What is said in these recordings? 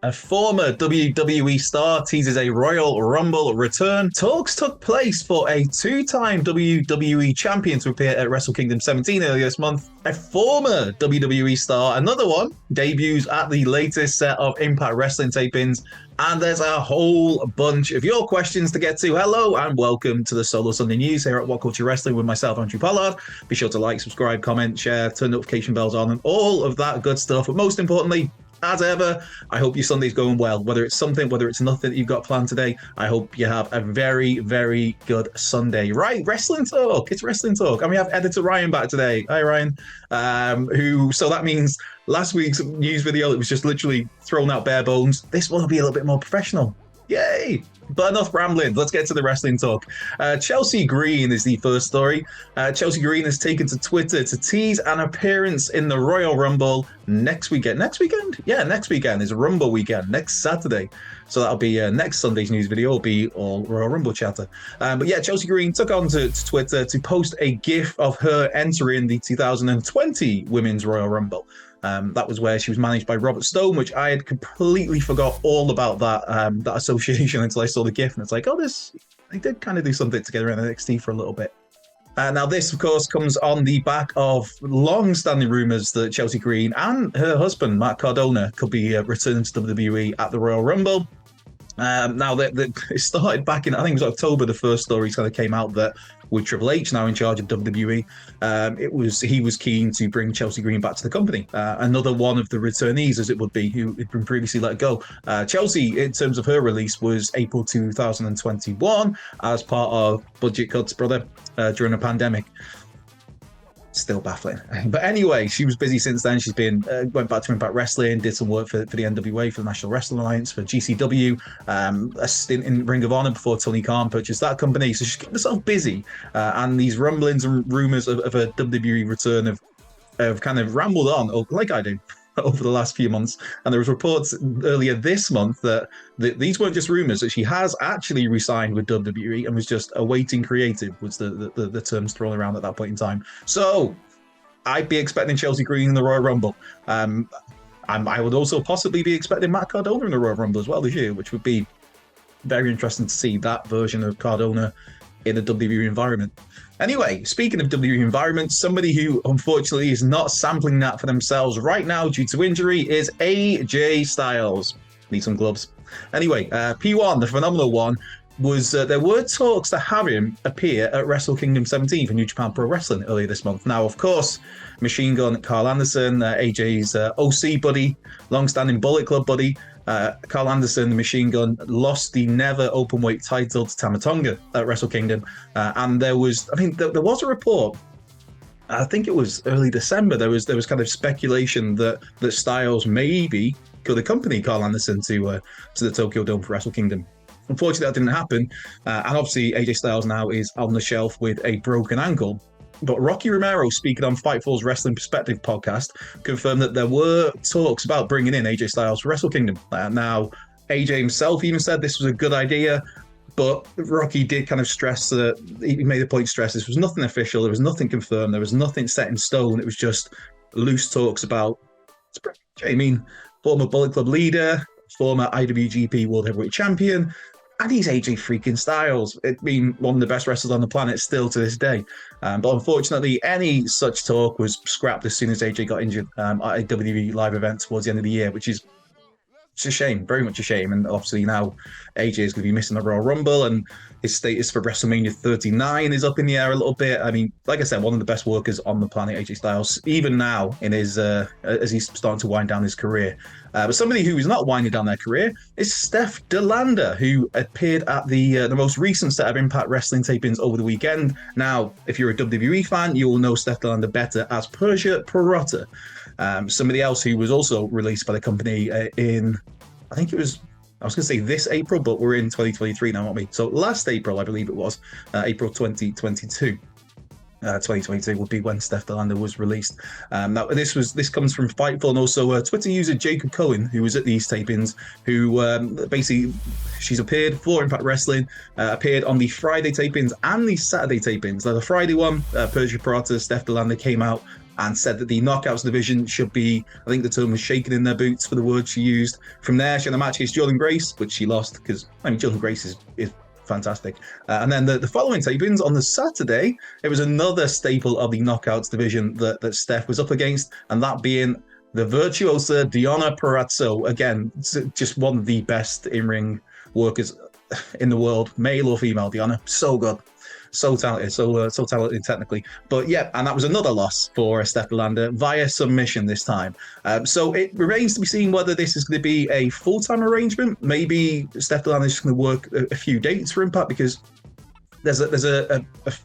A former WWE star teases a Royal Rumble return. Talks took place for a two-time WWE champion to appear at Wrestle Kingdom 17 earlier this month. A former WWE star, another one, debuts at the latest set of Impact Wrestling tapings. And there's a whole bunch of your questions to get to. Hello and welcome to the Solo Sunday News here at What Culture Wrestling with myself, Andrew Pollard. Be sure to like, subscribe, comment, share, turn notification bells on, and all of that good stuff. But most importantly, as ever, I hope your Sunday's going well. Whether it's something, whether it's nothing that you've got planned today, I hope you have a very, very good Sunday. Right, wrestling talk. It's wrestling talk. And we have editor Ryan back today. Hi, Ryan. So that means last week's news video, it was just literally thrown out bare bones. This one will be a little bit more professional. Yay! But enough rambling. Let's get to the wrestling talk. Chelsea Green is the first story. Chelsea Green has taken to Twitter to tease an appearance in the Royal Rumble next weekend. Next weekend? Yeah, next weekend is Rumble weekend, next Saturday. So that'll be next Sunday's news video will be all Royal Rumble chatter. But yeah, Chelsea Green took on to Twitter to post a GIF of her entering the 2020 Women's Royal Rumble. That was where she was managed by Robert Stone, which I had completely forgot all about that association until I saw the GIF, and it's like, oh, they did kind of do something together in NXT for a little bit. Now, this, of course, comes on the back of long-standing rumours that Chelsea Green and her husband, Matt Cardona, could be returning to WWE at the Royal Rumble. Now, it started back in, I think it was October, the first stories kind of came out that with Triple H now in charge of WWE, he was keen to bring Chelsea Green back to the company. Another one of the returnees, as it would be, who had been previously let go. Chelsea, in terms of her release, was April 2021 as part of budget cuts, during a pandemic. Still baffling. But anyway, she was busy since then. She's been went back to Impact Wrestling, did some work for the NWA, for the National Wrestling Alliance, for GCW, a stint in Ring of Honor before Tony Khan purchased that company. So she's kept herself busy. And these rumblings and rumors of a WWE return have kind of rambled on, like I do, over the last few months. And there was reports earlier this month that these weren't just rumors, that she has actually re-signed with WWE and was just awaiting creative, was the terms thrown around at that point in time. So I'd be expecting Chelsea Green in the Royal Rumble. I would also possibly be expecting Matt Cardona in the Royal Rumble as well this year, which would be very interesting to see that version of Cardona in a WWE environment. Anyway, speaking of WWE environments, somebody who unfortunately is not sampling that for themselves right now due to injury is AJ Styles. Need some gloves. Anyway, P1, the phenomenal one, was there were talks to have him appear at Wrestle Kingdom 17 for New Japan Pro Wrestling earlier this month. Now, of course, Machine Gun Carl Anderson, AJ's OC buddy, long-standing Bullet Club buddy, Carl Anderson, the Machine Gun, lost the never openweight title to Tama Tonga at Wrestle Kingdom. And there was a report, I think it was early December, there was kind of speculation that Styles maybe could accompany Carl Anderson to the Tokyo Dome for Wrestle Kingdom. Unfortunately, that didn't happen. And obviously, AJ Styles now is on the shelf with a broken ankle. But Rocky Romero, speaking on Fightful's Wrestling Perspective podcast, confirmed that there were talks about bringing in AJ Styles for Wrestle Kingdom. Now, AJ himself even said this was a good idea, but Rocky did kind of stress that, he made a point to stress this was nothing official, there was nothing confirmed, there was nothing set in stone, it was just loose talks about, I mean, former Bullet Club leader, former IWGP World Heavyweight Champion, and he's AJ freaking Styles. It's been one of the best wrestlers on the planet still to this day. But unfortunately, any such talk was scrapped as soon as AJ got injured at a WWE live event towards the end of the year, which is it's a shame, very much a shame. And obviously now AJ is going to be missing the Royal Rumble, and his status for WrestleMania 39 is up in the air a little bit. I mean, like I said, one of the best workers on the planet, AJ Styles, even now in his as he's starting to wind down his career. But somebody who is not winding down their career is Steph DeLander, who appeared at the most recent set of Impact Wrestling tapings over the weekend. Now, if you're a WWE fan, you will know Steph DeLander better as Persia Pirotta. Somebody else who was also released by the company in, I think it was, I was going to say this April, but we're in 2023 now, aren't we? So last April, I believe it was, April 2022. 2022 would be when Steph DeLander was released. Now this comes from Fightful, and also Twitter user Jacob Cohen, who was at these tapings, who basically she's appeared for Impact Wrestling, appeared on the Friday tapings and the Saturday tapings. Now the Friday one, Persia Pirotta, Steph DeLander came out and said that the knockouts division should be, I think the term was shaking in their boots for the word she used. From there, she had a match against Jordan Grace, which she lost because, I mean, Jordan Grace is fantastic. And then the following tapings on the Saturday, it was another staple of the knockouts division that Steph was up against, and that being the virtuosa Deonna Purrazzo. Again, just one of the best in-ring workers in the world, male or female. Deonna, so good. So talented, so talented technically. But yeah, and that was another loss for Steph De Lander via submission this time. So it remains to be seen whether this is going to be a full-time arrangement. Maybe Steph De Lander is going to work a few dates for Impact, because there's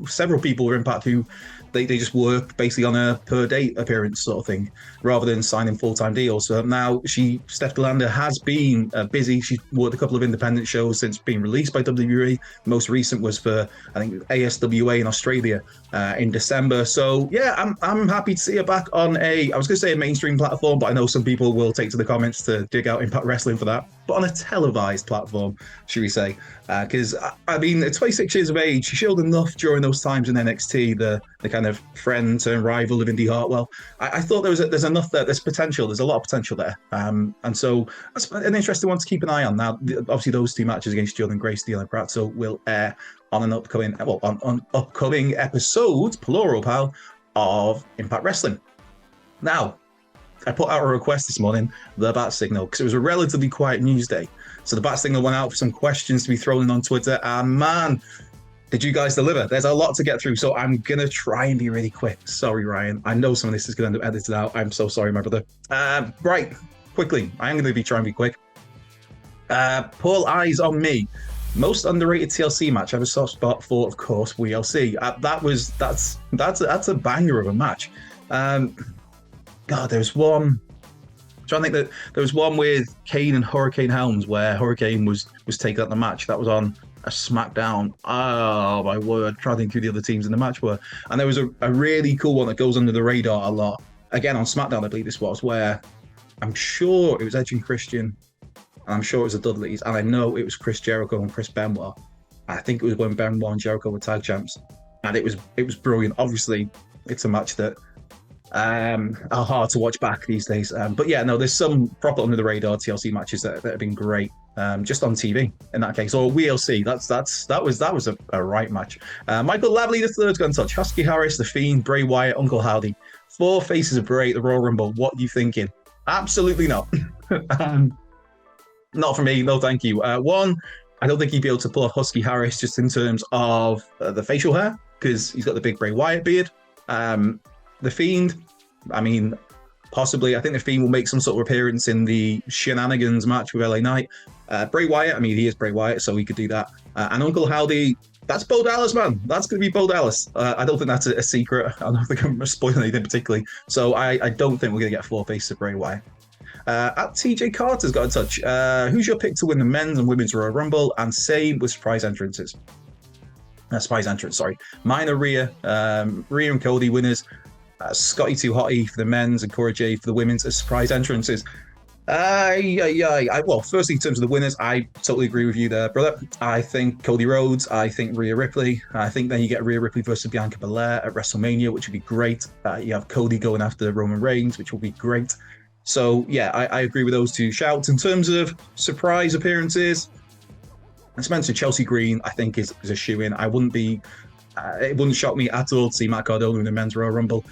several people with Impact who they just work basically on a per date appearance sort of thing, rather than signing full-time deals. So now Steph De Lander has been busy. She's worked a couple of independent shows since being released by WWE. Most recent was for, I think, ASWA in Australia in December. So yeah, I'm happy to see her back on I was going to say a mainstream platform, but I know some people will take to the comments to dig out Impact Wrestling for that. But on a televised platform, should we say? Because I mean, at 26 years of age, she showed enough during those times in NXT, the kind of friend turned rival of Indy Hartwell. I thought there's enough there. There's potential. There's a lot of potential there. And so that's an interesting one to keep an eye on. Now, obviously, those two matches against Jordan Grace, Deonna Purrazzo will air on an upcoming, on upcoming episodes, plural, pal, of Impact Wrestling. Now, I put out a request this morning, the Bat Signal, because it was a relatively quiet news day. So the Bat Signal went out for some questions to be thrown in on Twitter, and man, did you guys deliver? There's a lot to get through, so I'm going to try and be really quick. Sorry, Ryan. I know some of this is going to end up edited out. I'm so sorry, my brother. Right, quickly. I am going to be trying to be quick. Paul Eyes on Me. Most underrated TLC match. I have a soft spot for, of course, WLC. That's a banger of a match. God, there's one. I'm trying to think that there was one with Kane and Hurricane Helms where Hurricane was taking out the match. That was on a SmackDown. Oh my word! I'm trying to think who the other teams in the match were. And there was a really cool one that goes under the radar a lot. Again on SmackDown, I believe this was, where I'm sure it was Edge and Christian, and I'm sure it was the Dudleys, and I know it was Chris Jericho and Chris Benoit. I think it was when Benoit and Jericho were tag champs, and it was brilliant. Obviously, it's a match that are hard to watch back these days. But yeah, no, there's some proper under the radar TLC matches that have been great. Just on TV in that case, or WLC. That was a right match. Michael Lavley III got in touch. Husky Harris, The Fiend, Bray Wyatt, Uncle Howdy. 4 faces of Bray at the Royal Rumble. What are you thinking? Absolutely not. Not for me. No, thank you. One, I don't think he'd be able to pull off Husky Harris just in terms of the facial hair, because he's got the big Bray Wyatt beard. The Fiend, I mean, possibly. I think The Fiend will make some sort of appearance in the Shenanigans match with LA Knight. Bray Wyatt, I mean, he is Bray Wyatt, so he could do that. And Uncle Howdy, that's Bo Dallas, man. That's going to be Bo Dallas. I don't think that's a secret. I don't think I'm spoiling anything particularly. So I don't think we're going to get 4 faces of Bray Wyatt. At TJ Carter's got in touch. Who's your pick to win the men's and women's Royal Rumble? And same with surprise entrances. Mine are Rhea and Cody winners. Scotty 2 Hotty for the men's and Cora Jade for the women's as surprise entrances. Well, firstly, in terms of the winners, I totally agree with you there, brother. I think Cody Rhodes. I think Rhea Ripley. I think then you get Rhea Ripley versus Bianca Belair at WrestleMania, which would be great. You have Cody going after Roman Reigns, which will be great. So, yeah, I agree with those 2 shouts. In terms of surprise appearances, as mentioned, Chelsea Green, I think, is a shoo-in. It wouldn't shock me at all to see Matt Cardona in the men's Royal Rumble.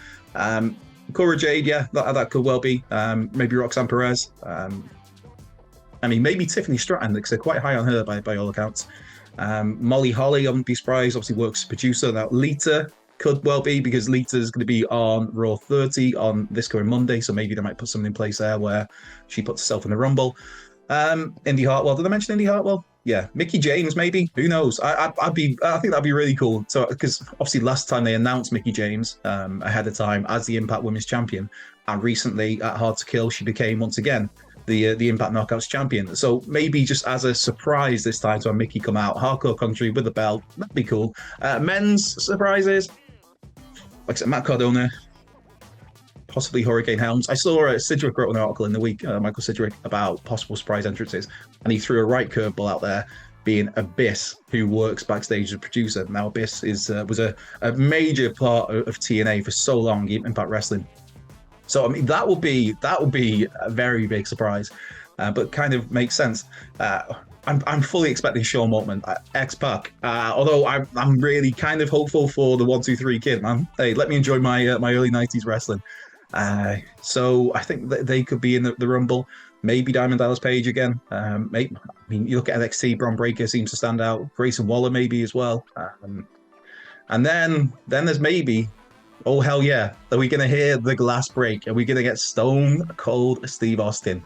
Cora Jade, yeah, that could well be. Maybe Roxanne Perez. I mean, maybe Tiffany Stratton, because they're quite high on her by all accounts. Molly Holly, I wouldn't be surprised, obviously works as producer. Now, Lita could well be, because Lita's going to be on Raw 30 on this coming Monday, so maybe they might put something in place there where she puts herself in the Rumble. Indy Hartwell, did I mention Indy Hartwell? Yeah, Mickie James, maybe. Who knows? I think that'd be really cool. So, because obviously last time they announced Mickie James ahead of time as the Impact Women's Champion, and recently at Hard to Kill, she became once again the Impact Knockouts Champion. So maybe just as a surprise this time to have Mickie come out, hardcore country with the belt, that'd be cool. Men's surprises, like I said, Matt Cardona, possibly Hurricane Helms. I saw Sidgwick wrote an article in the week, Michael Sidgwick, about possible surprise entrances, and he threw a right curveball out there being Abyss, who works backstage as a producer. Now, Abyss was a major part of TNA for so long, even Impact Wrestling. So, I mean, that would be a very big surprise, but kind of makes sense. I'm fully expecting Sean Moultman, X-Pac. Although I'm really kind of hopeful for the 1-2-3 kid, man. Hey, let me enjoy my early '90s wrestling. So I think that they could be in the Rumble. Maybe Diamond Dallas Page again. Maybe, I mean, you look at NXT, Bron Breakker seems to stand out. Grayson Waller maybe as well. And then there's maybe, oh hell yeah, are we going to hear the glass break? Are we going to get Stone Cold Steve Austin?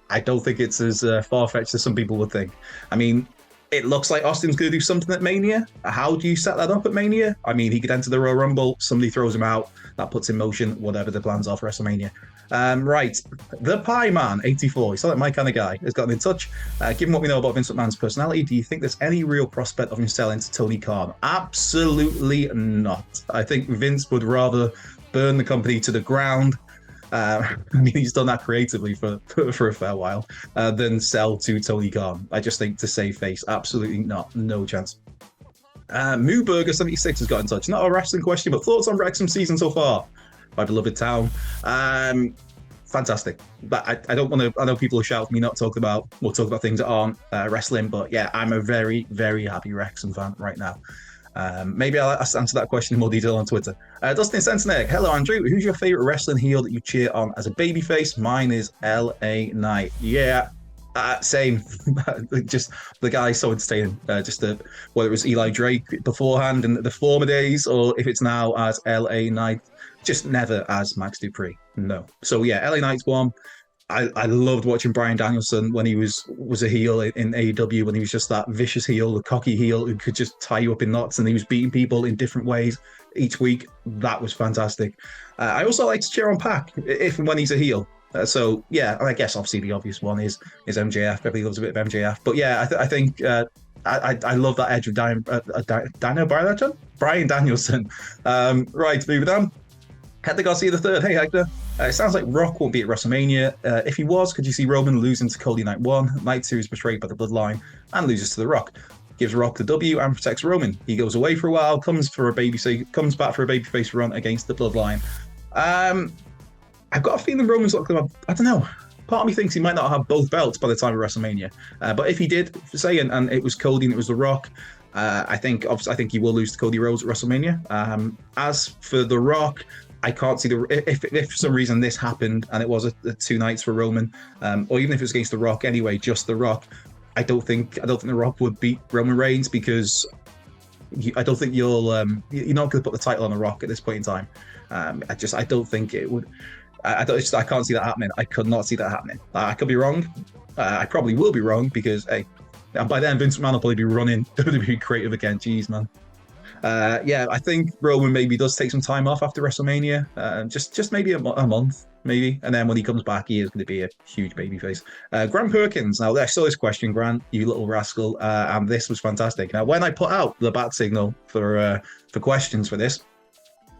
I don't think it's as far-fetched as some people would think. I mean, it looks like Austin's going to do something at Mania. How do you set that up at Mania? I mean, he could enter the Royal Rumble, somebody throws him out, that puts in motion whatever the plans are for WrestleMania. Right, the Pie Man, 84, he's like my kind of guy, has gotten in touch. Given what we know about Vince McMahon's personality, do you think there's any real prospect of him selling to Tony Khan? Absolutely not. I think Vince would rather burn the company to the ground. I mean, he's done that creatively for a fair while, than sell to Tony Khan. I just think to save face, absolutely not, no chance. Mooburger76 has got in touch. Not a wrestling question, but thoughts on Wrexham season so far? My beloved town. Fantastic. But I don't want to. I know people will shout for me not talking about. We'll talk about things that aren't wrestling. But yeah, I'm a very, very happy Wrexham fan right now. Maybe I'll answer that question in more detail on Twitter. Dustin Sensenek, hello Andrew. Who's your favorite wrestling heel that you cheer on as a babyface? Mine is LA Knight. Yeah, same. Just the guy's so entertaining. Whether it was Eli Drake beforehand in the former days, or if it's now as LA Knight, just never as Max Dupree. No. So yeah, LA Knight's one. I loved watching Bryan Danielson when he was a heel in AEW, when he was just that vicious heel, the cocky heel who could just tie you up in knots, and he was beating people in different ways each week. That was fantastic. I also like to cheer on Pac if and when he's a heel. So yeah, I guess obviously the obvious one is MJF. Everybody loves a bit of MJF, but yeah, I think I love that edge of Bryan Danielson. Right, moving on. Hector Garcia III. Hey Hector. It sounds like Rock won't be at WrestleMania. If he was, could you see Roman losing to Cody Night 1? Night 2 is betrayed by the Bloodline and loses to The Rock. Gives Rock the W and protects Roman. He goes away for a while, comes back for a babyface run against the Bloodline. I've got a feeling Roman's not going to. I don't know. Part of me thinks he might not have both belts by the time of WrestleMania. But if he did, say, and it was Cody and it was The Rock, I think he will lose to Cody Rhodes at WrestleMania. As for The Rock, I can't see if for some reason this happened and it was a 2 nights for Roman, or even if it was against The Rock anyway, just The Rock. I don't think The Rock would beat Roman Reigns, because I don't think you're not going to put the title on The Rock at this point in time. I don't think it would. I can't see that happening. I could not see that happening. I could be wrong. I probably will be wrong, because hey, and by then Vince McMahon will probably be running WWE creative again. Jeez, man. Yeah, I think Roman maybe does take some time off after WrestleMania, just maybe a month, maybe, and then when he comes back, he is going to be a huge babyface. Grant Perkins. Now, I saw this question, Grant, you little rascal, and this was fantastic. Now, when I put out the bat signal for questions for this,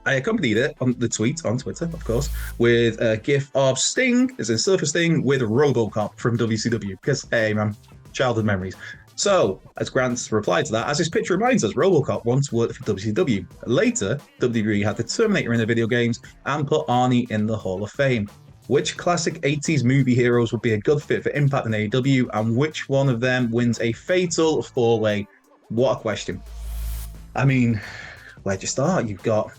I accompanied it on the tweet on Twitter, of course, with a gif of Sting, as in Surfer Sting, with RoboCop from WCW, because hey, man, childhood memories. So, as Grant's replied to that, as this picture reminds us, RoboCop once worked for WCW. Later, WWE had the Terminator in the video games and put Arnie in the Hall of Fame. Which classic 80s movie heroes would be a good fit for Impact and AEW, and which one of them wins a fatal 4-way? What a question. I mean, where'd you start? You've got,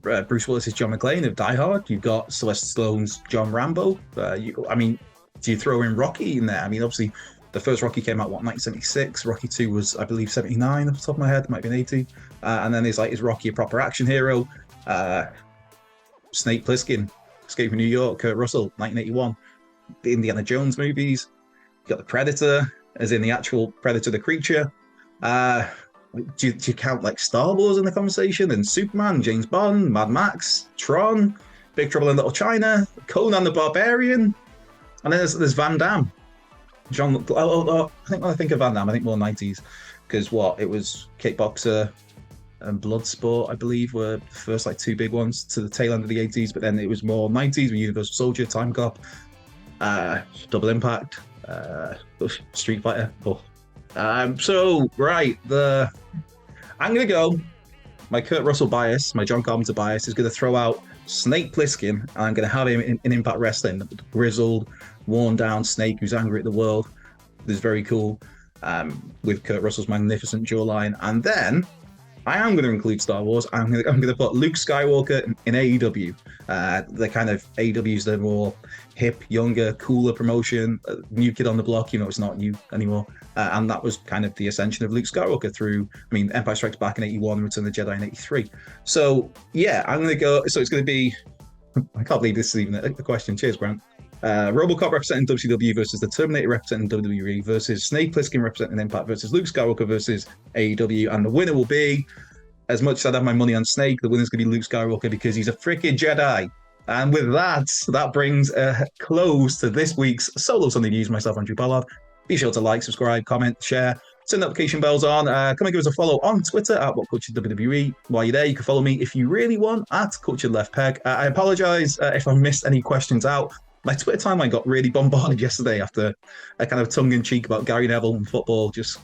Bruce Willis is John McClane of Die Hard. You've got Sylvester Stallone's John Rambo. Do you throw in Rocky in there? I mean, obviously, the first Rocky came out, 1976? Rocky 2 was, I believe, 79 off the top of my head. It might have been 80. And then is Rocky a proper action hero? Snake Plissken, Escape from New York, Kurt Russell, 1981. The Indiana Jones movies. You got the Predator, as in the actual Predator, the creature. Do you count like Star Wars in the conversation? And Superman, James Bond, Mad Max, Tron, Big Trouble in Little China, Conan the Barbarian, and then there's Van Damme. I think when I think of Van Damme, I think more 90s, because it was Kickboxer and Bloodsport, I believe, were the first 2 big ones to the tail end of the 80s, but then it was more 90s with Universal Soldier, Time Cop, Double Impact, Street Fighter. Oh. So right, I'm gonna go. My Kurt Russell bias, my John Carpenter bias, is gonna throw out Snake Plissken, and I'm gonna have him in Impact Wrestling, the grizzled, worn down Snake who's angry at the world. This is very cool. With Kurt Russell's magnificent jawline, and then I am going to include Star Wars. I'm going to put Luke Skywalker in AEW. The kind of AEW's the more hip, younger, cooler promotion. New kid on the block. It's not new anymore. And that was kind of the ascension of Luke Skywalker through, Empire Strikes Back in 81, Return of the Jedi in 83. So yeah, I'm going to go. So it's going to be. I can't believe this is even a question. Cheers, Grant. RoboCop representing WCW versus the Terminator representing WWE versus Snake Plissken representing Impact versus Luke Skywalker versus AEW, and the winner will be, as much as I'd have my money on Snake, the winner's going to be Luke Skywalker because he's a freaking Jedi. And with that brings a close to this week's Solo Sunday News. Myself, Andrew Ballard. Be sure to like, subscribe, comment, share, turn notification bells on. Come and give us a follow on Twitter at WhatCultureWWE. While you're there, you can follow me if you really want at Cultured Left Peg. I apologize if I missed any questions out. My Twitter timeline got really bombarded yesterday after a kind of tongue-in-cheek about Gary Neville and football just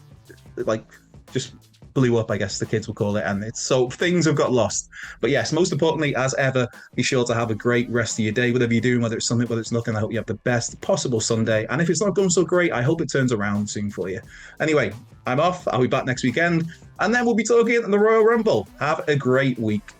blew up, I guess the kids will call it, and so things have got lost. But yes, most importantly, as ever, be sure to have a great rest of your day, whatever you're doing, whether it's something, whether it's nothing. I hope you have the best possible Sunday, and if it's not going so great, I hope it turns around soon for you. Anyway, I'm off. I'll be back next weekend, and then we'll be talking the Royal Rumble. Have a great week.